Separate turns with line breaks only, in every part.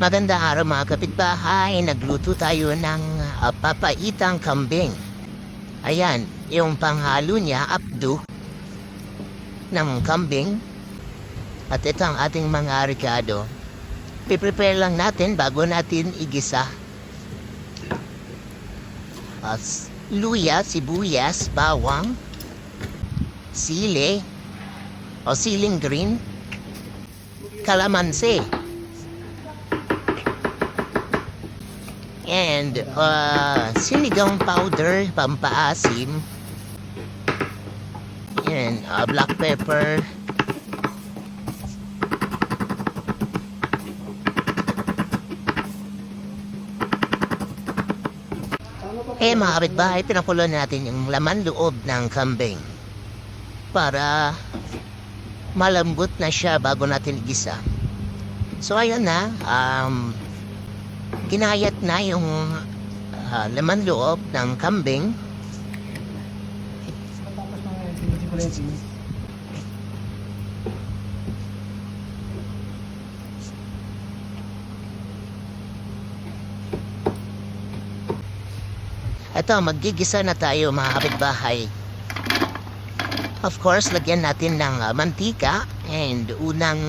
Magandang araw mga kapitbahay, nagluto tayo ng papaitang kambing. Ayan, yung panghalo niya, abdo ng kambing. At ito ang ating mga ricado. Piprepare lang natin bago natin igisa. Luya, sibuyas, bawang, sili, o siling green, kalamansi, and sinigang powder, pampaasim, and black pepper, mga kapitbahay, pinakulo natin yung laman loob ng kambing para malambot na siya bago natin igisa. So ayun na, ginayat na yung laman loob ng kambing. Ito, maggigisa na tayo mga kapitbahay. Of course, lagyan natin ng mantika and unang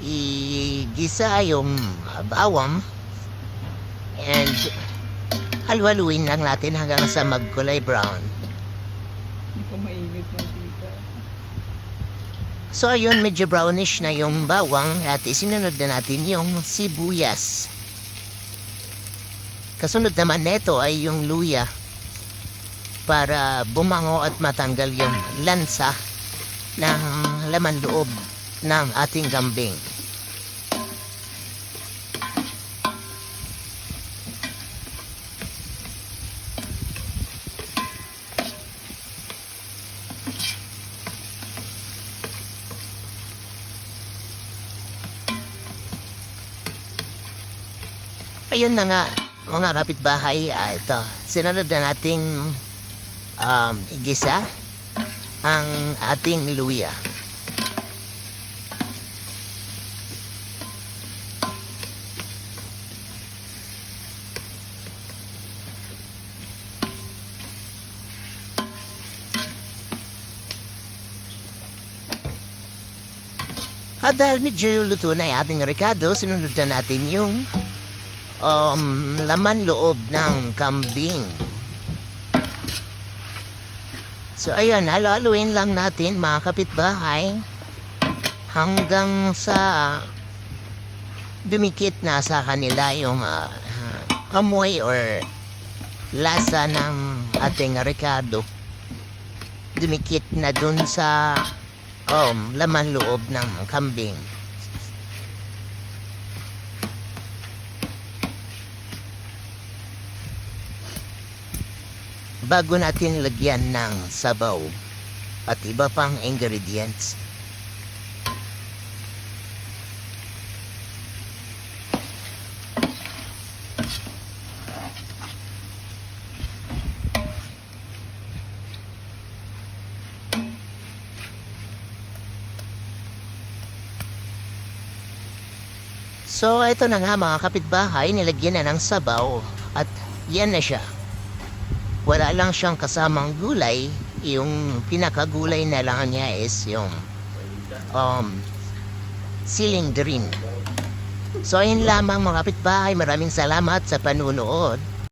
igisa yung bawang and halwaluin lang natin hanggang sa magkulay brown.
Hindi pa mainit mantika.
So ayun, medyo brownish na yung bawang at isinunod na natin yung sibuyas. Kasunod naman nito ay yung luya para bumango at matanggal yung lansa ng laman loob ng ating kambing. Ayun na nga mga kapitbahay, ito, sinunod na nating igisa ang ating luya. At dahil medyo luto na yung ating ricado, sinunod na natin yung laman loob ng kambing. So ayan, halo-haluin lang natin mga kapitbahay hanggang sa dumikit na sa kanila yung amoy or lasa ng ating ricado. Dumikit na dun sa laman loob ng kambing. Bago natin lagyan ng sabaw at iba pang ingredients. So ito na nga mga kapitbahay, nilagyan na ng sabaw at yan na siya. Wala lang siyang kasamang gulay. Yung pinakagulay na lang niya is yung siling green. So ayun lamang mga kapitbahay. Maraming salamat sa panunood.